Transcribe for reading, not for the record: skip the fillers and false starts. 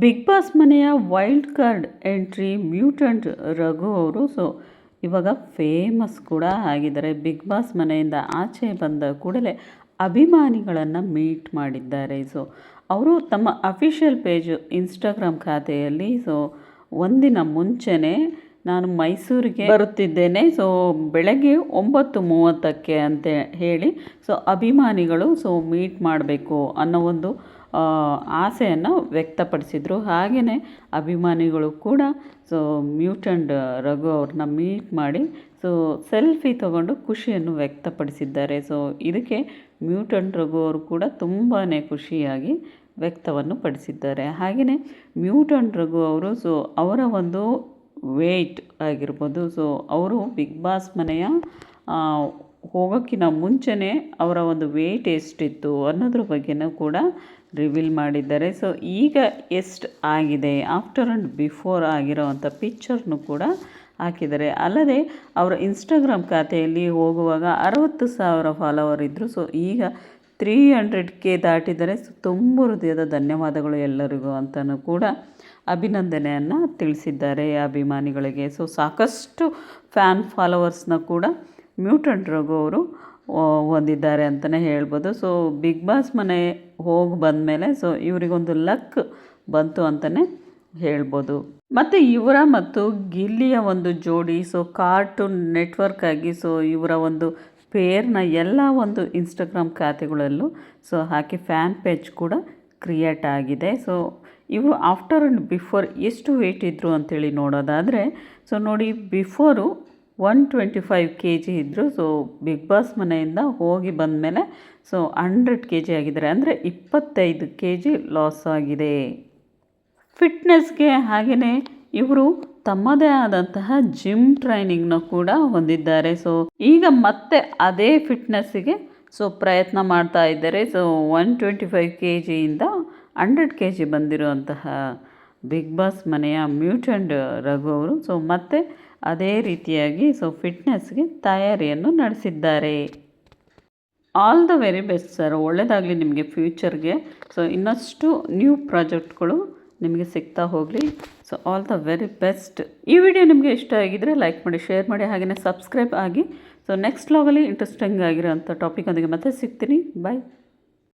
Big boss ಮನೆಯ wild card entry mutant Raghu ಅವರು ಇವಾಗ ಫೇಮಸ್ ಕೂಡ ಆಗಿದ್ದಾರೆ. ಬಿಗ್ ಬಾಸ್ ಮನೆಯಿಂದ ಆಚೆ ಬಂದ ಕೂಡಲೇ ಅಭಿಮಾನಿಗಳನ್ನು ಮೀಟ್ ಮಾಡಿದ್ದಾರೆ. ಅವರು ತಮ್ಮ ಅಫಿಷಿಯಲ್ ಪೇಜ್ ಇನ್ಸ್ಟಾಗ್ರಾಮ್ ಖಾತೆಯಲ್ಲಿ ಒಂದಿನ ಮುಂಚೆನೇ ನಾನು ಮೈಸೂರಿಗೆ ಬರುತ್ತಿದ್ದೇನೆ, ಬೆಳಗ್ಗೆ 9:30ಕ್ಕೆ ಅಂತ ಹೇಳಿ ಅಭಿಮಾನಿಗಳು ಮೀಟ್ ಮಾಡಬೇಕು ಅನ್ನೋ ಒಂದು ಆಸೆಯನ್ನು ವ್ಯಕ್ತಪಡಿಸಿದರು. ಹಾಗೆಯೇ ಅಭಿಮಾನಿಗಳು ಕೂಡ ಮ್ಯೂಟೆಂಟ್ ರಘು ಅವ್ರನ್ನ ಮೀಟ್ ಮಾಡಿ ಸೆಲ್ಫಿ ತಗೊಂಡು ಖುಷಿಯನ್ನು ವ್ಯಕ್ತಪಡಿಸಿದ್ದಾರೆ. ಇದಕ್ಕೆ ಮ್ಯೂಟೆಂಟ್ ರಘು ಅವರು ಕೂಡ ತುಂಬಾ ಖುಷಿಯಾಗಿ ವ್ಯಕ್ತವನ್ನು ಪಡಿಸಿದ್ದಾರೆ. ಹಾಗೆಯೇ ಮ್ಯೂಟೆಂಟ್ ರಘು ಅವರು ಅವರ ಒಂದು ವೆಯ್ಟ್ ಆಗಿರ್ಬೋದು, ಅವರು ಬಿಗ್ ಬಾಸ್ ಮನೆಯ ಹೋಗೋಕ್ಕಿಂತ ಮುಂಚೆನೇ ಅವರ ಒಂದು ವೆಯ್ಟ್ ಎಷ್ಟಿತ್ತು ಅನ್ನೋದ್ರ ಬಗ್ಗೆನೂ ಕೂಡ ರಿವೀಲ್ ಮಾಡಿದ್ದಾರೆ. ಈಗ ಎಷ್ಟು ಆಗಿದೆ ಆಫ್ಟರ್ ಆ್ಯಂಡ್ ಬಿಫೋರ್ ಆಗಿರೋವಂಥ ಪಿಕ್ಚರ್ನು ಕೂಡ ಹಾಕಿದ್ದಾರೆ. ಅಲ್ಲದೆ ಅವರ ಇನ್ಸ್ಟಾಗ್ರಾಮ್ ಖಾತೆಯಲ್ಲಿ ಹೋಗುವಾಗ 60,000 ಫಾಲೋವರ್ ಇದ್ದರು. ಈಗ 300K ದಾಟಿದರೆ ತುಂಬ ಹೃದಯದ ಧನ್ಯವಾದಗಳು ಎಲ್ಲರಿಗೂ ಅಂತಲೂ ಕೂಡ ಅಭಿನಂದನೆಯನ್ನು ತಿಳಿಸಿದ್ದಾರೆ ಅಭಿಮಾನಿಗಳಿಗೆ. ಸಾಕಷ್ಟು ಫ್ಯಾನ್ ಫಾಲೋವರ್ಸ್ನ ಕೂಡ ಮ್ಯೂಟೆಂಟ್ ರಘು ಅವರು ಹೊಂದಿದ್ದಾರೆ ಅಂತಲೇ ಹೇಳ್ಬೋದು. ಬಿಗ್ ಬಾಸ್ ಮನೆ ಹೋಗಿ ಬಂದಮೇಲೆ ಇವರಿಗೊಂದು ಲಕ್ ಬಂತು ಅಂತಲೇ ಹೇಳ್ಬೋದು. ಮತ್ತು ಇವರ ಮತ್ತು ಗಿಲ್ಲಿಯ ಒಂದು ಜೋಡಿ ಕಾರ್ಟೂನ್ ನೆಟ್ವರ್ಕ್ ಆಗಿ ಇವರ ಒಂದು ಪೇರ್ನ ಎಲ್ಲ ಒಂದು ಇನ್ಸ್ಟಾಗ್ರಾಮ್ ಖಾತೆಗಳಲ್ಲೂ ಹಾಕಿ ಫ್ಯಾನ್ ಪೇಜ್ ಕೂಡ ಕ್ರಿಯೇಟ್ ಆಗಿದೆ. ಇವರು ಆಫ್ಟರ್ ಆ್ಯಂಡ್ ಬಿಫೋರ್ ಎಷ್ಟು ವೆಯ್ಟ್ ಇದ್ದರು ಅಂಥೇಳಿ ನೋಡೋದಾದರೆ ನೋಡಿ, ಬಿಫೋರು 125 kg ಇದ್ದರು. ಬಿಗ್ ಬಾಸ್ ಮನೆಯಿಂದ ಹೋಗಿ ಬಂದಮೇಲೆ 100 kg ಆಗಿದ್ದಾರೆ, ಅಂದರೆ 25 kg ಲಾಸ್ ಆಗಿದೆ. ಫಿಟ್ನೆಸ್ಗೆ ಹಾಗೆಯೇ ಇವರು ತಮ್ಮದೇ ಆದಂತಹ ಜಿಮ್ ಟ್ರೈನಿಂಗ್ನ ಕೂಡ ಹೊಂದಿದ್ದಾರೆ. ಈಗ ಮತ್ತೆ ಅದೇ ಫಿಟ್ನೆಸ್ಸಿಗೆ ಪ್ರಯತ್ನ ಮಾಡ್ತಾ ಇದ್ದಾರೆ. 125 kgಯಿಂದ 100 kg ಬಂದಿರುವಂತಹ ಬಿಗ್ ಬಾಸ್ ಮನೆಯ ಮ್ಯೂಟೆಂಟ್ ರಘು ಅವರು ಮತ್ತೆ ಅದೇ ರೀತಿಯಾಗಿ ಫಿಟ್ನೆಸ್ಗೆ ತಯಾರಿಯನ್ನು ನಡೆಸಿದ್ದಾರೆ. All the very best sir, ಒಳ್ಳೆಯದಾಗಲಿ ನಿಮಗೆ ಫ್ಯೂಚರ್ಗೆ. ಇನ್ನಷ್ಟು ನ್ಯೂ ಪ್ರಾಜೆಕ್ಟ್ಗಳು ನಿಮಗೆ ಸಿಗ್ತಾ ಹೋಗಲಿ. All the very best. ಈ ವಿಡಿಯೋ ನಿಮಗೆ ಇಷ್ಟ ಆಗಿದ್ದರೆ ಲೈಕ್ ಮಾಡಿ, ಶೇರ್ ಮಾಡಿ, ಹಾಗೆಯೇ ಸಬ್ಸ್ಕ್ರೈಬ್ ಆಗಿ. ನೆಕ್ಸ್ಟ್ ವ್ಲಾಗಲ್ಲಿ ಇಂಟ್ರೆಸ್ಟಿಂಗ್ ಆಗಿರೋಂಥ ಟಾಪಿಕ್ ಒಂದಿಗೆ ಮತ್ತೆ ಸಿಗ್ತೀನಿ. ಬಾಯ್.